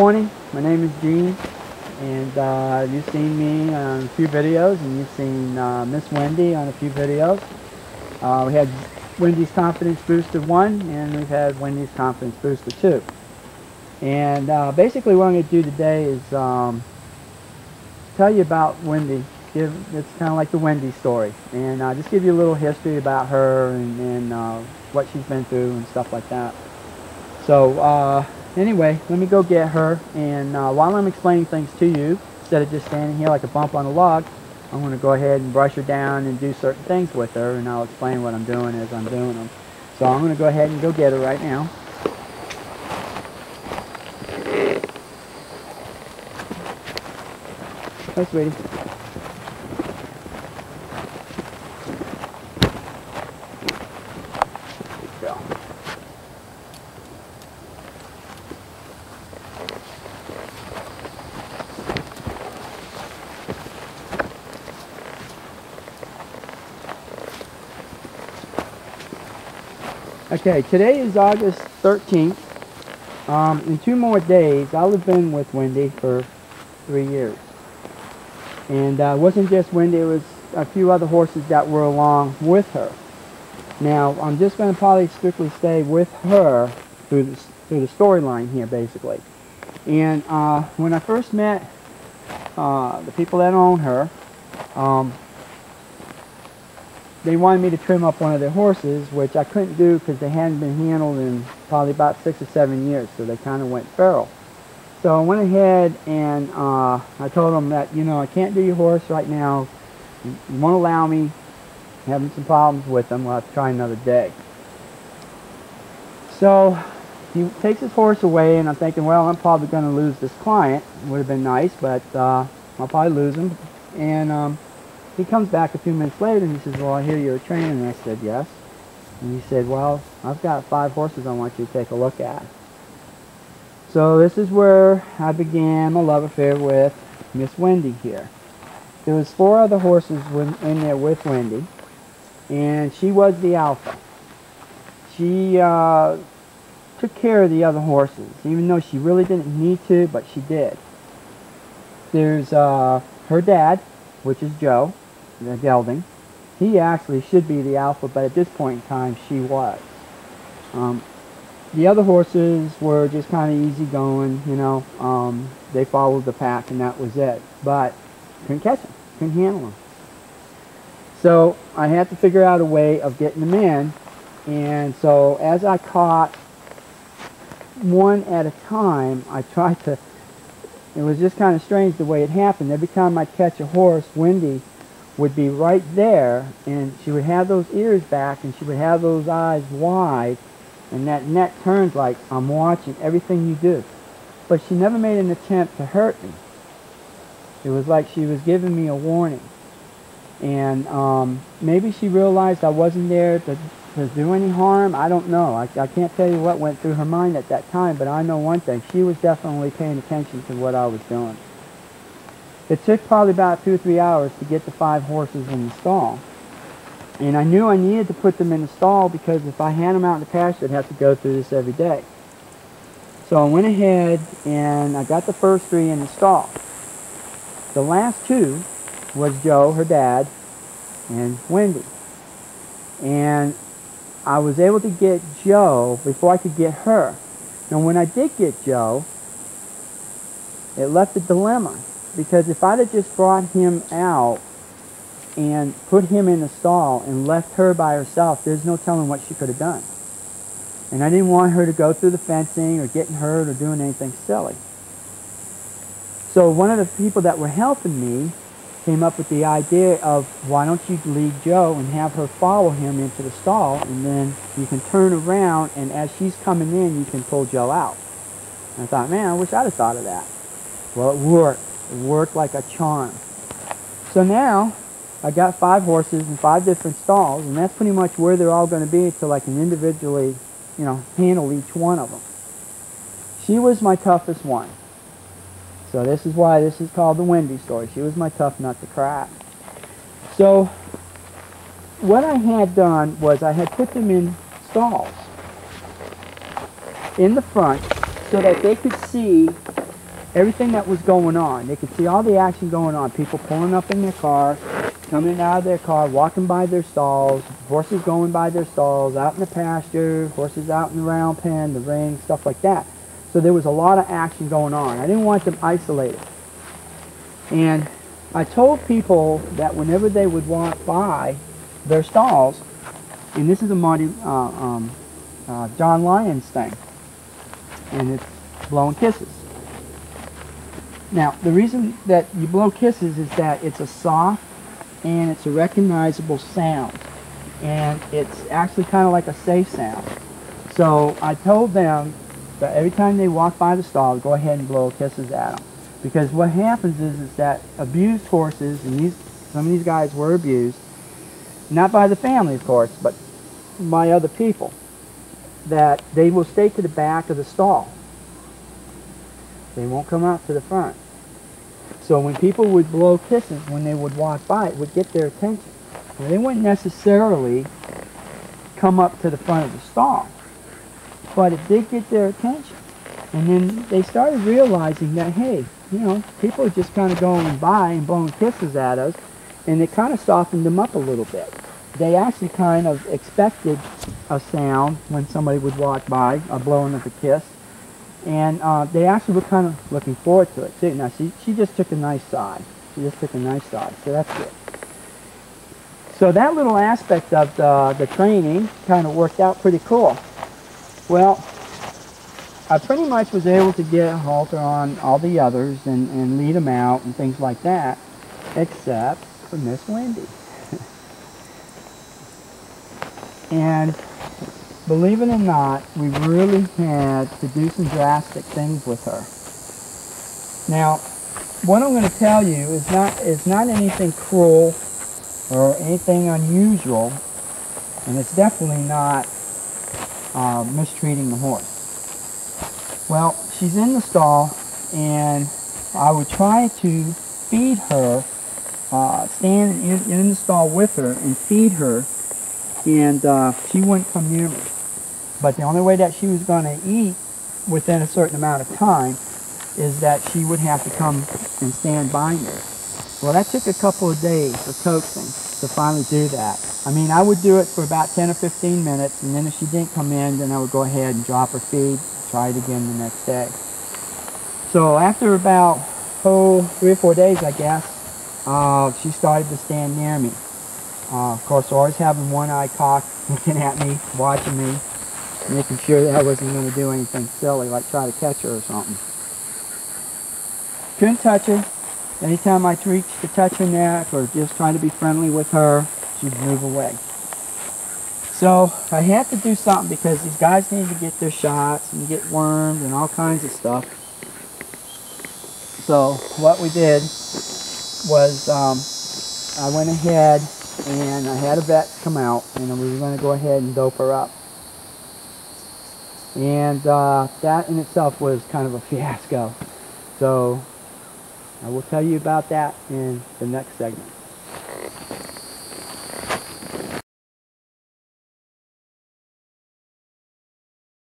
morning. My name is Gene, and you've seen me on a few videos, and you've seen Miss Wendy on a few videos. We had Wendy's Confidence Booster 1, and we've had Wendy's Confidence Booster 2. And basically what I'm going to do today is tell you about Wendy. It's kind of like the Wendy story, and just give you a little history about her and what she's been through and stuff like that. So anyway, let me go get her, and while I'm explaining things to you, instead of just standing here like a bump on a log, I'm going to go ahead and brush her down and do certain things with her, and I'll explain what I'm doing as I'm doing them. So I'm going to go ahead and go get her right now. Hi, sweetie. Okay, today is August 13th. In 2 more days, I'll have been with Wendy for 3 years. And it wasn't just Wendy, it was a few other horses that were along with her. Now, I'm just going to probably strictly stay with her through the storyline here, basically. And when I first met the people that own her, they wanted me to trim up one of their horses, which I couldn't do because they hadn't been handled in probably about 6 or 7 years, so they kind of went feral. So I went ahead and I told them that, you know, I can't do your horse right now. You won't allow me. I'm having some problems with them. We'll have to try another day. So he takes his horse away, and I'm thinking, well, I'm probably going to lose this client. It would have been nice, but I'll probably lose him. And he comes back a few minutes later and he says, well, I hear you're a trainer. And I said, yes. And he said, well, I've got 5 horses I want you to take a look at. So this is where I began my love affair with Miss Wendy here. There was 4 other horses in there with Wendy, and she was the alpha. She took care of the other horses, even though she really didn't need to, but she did. There's her dad, which is Joe, the gelding. He actually should be the alpha, but at this point in time, she was. The other horses were just kind of easy going, you know. They followed the pack, and that was it. But couldn't catch them, couldn't handle them. So I had to figure out a way of getting them in. And so as I caught one at a time, I tried to. It was just kind of strange the way it happened. Every time I'd catch a horse, Wendy would be right there, and she would have those ears back, and she would have those eyes wide, and that neck turned like, I'm watching everything you do. But she never made an attempt to hurt me. It was like she was giving me a warning. And maybe she realized I wasn't there to do any harm. I don't know. I can't tell you what went through her mind at that time, but I know one thing. She was definitely paying attention to what I was doing. It took probably about 2 or 3 hours to get the 5 horses in the stall. And I knew I needed to put them in the stall because if I had them out in the pasture, I'd have to go through this every day. So I went ahead and I got the first 3 in the stall. The last 2 was Joe, her dad, and Wendy. And I was able to get Joe before I could get her. And when I did get Joe, it left a dilemma. Because if I'd have just brought him out and put him in the stall and left her by herself, there's no telling what she could have done. And I didn't want her to go through the fencing or getting hurt or doing anything silly. So one of the people that were helping me came up with the idea of, why don't you lead Joe and have her follow him into the stall, and then you can turn around, and as she's coming in, you can pull Joe out. And I thought, man, I wish I'd have thought of that. Well, it worked. It worked like a charm. So now I got 5 horses in 5 different stalls, and that's pretty much where they're all going to be until I can individually, you know, handle each one of them. She was my toughest one. So this is why this is called the Wendy story. She was my tough nut to crack. So what I had done was I had put them in stalls in the front so that they could see everything that was going on. They could see all the action going on. People pulling up in their car, coming out of their car, walking by their stalls, horses going by their stalls, out in the pasture, horses out in the round pen, the ring, stuff like that. So there was a lot of action going on. I didn't want them isolated. And I told people that whenever they would walk by their stalls, and this is a Marty John Lyons thing, and it's blowing kisses. Now, the reason that you blow kisses is that it's a soft and it's a recognizable sound, and it's actually kind of like a safe sound. So I told them that every time they walk by the stall, go ahead and blow kisses at them, because what happens is that abused horses, and some of these guys were abused, not by the family, of course, but by other people, that they will stay to the back of the stall. They won't come out to the front. So when people would blow kisses when they would walk by, it would get their attention. Now, they wouldn't necessarily come up to the front of the stall, but it did get their attention. And then they started realizing that, hey, you know, people are just kind of going by and blowing kisses at us, and it kind of softened them up a little bit. They actually kind of expected a sound when somebody would walk by, a blowing of a kiss. And they actually were kind of looking forward to it too. Now she just took a nice side. She just took a nice side, so that's good. So that little aspect of the training kind of worked out pretty cool. Well, I pretty much was able to get a halter on all the others and lead them out and things like that, except for Miss Wendy. And believe it or not, we really had to do some drastic things with her. Now, what I'm going to tell you is not anything cruel or anything unusual, and it's definitely not mistreating the horse. Well, she's in the stall, and I would try to feed her, stand in the stall with her and feed her, and she wouldn't come near me. But the only way that she was going to eat within a certain amount of time is that she would have to come and stand by me. Well, that took a couple of days of coaxing to finally do that. I mean, I would do it for about 10 or 15 minutes, and then if she didn't come in, then I would go ahead and drop her feed, try it again the next day. So after about 3 or 4 days, I guess, she started to stand near me. Of course, always having one eye cocked, looking at me, watching me, making sure that I wasn't going to do anything silly, like try to catch her or something. Couldn't touch her. Anytime I reached to touch her neck or just try to be friendly with her, she'd move away. So I had to do something because these guys need to get their shots and get wormed and all kinds of stuff. So what we did was I went ahead and I had a vet come out, and we were going to go ahead and dope her up. And that in itself was kind of a fiasco. So I will tell you about that in the next segment.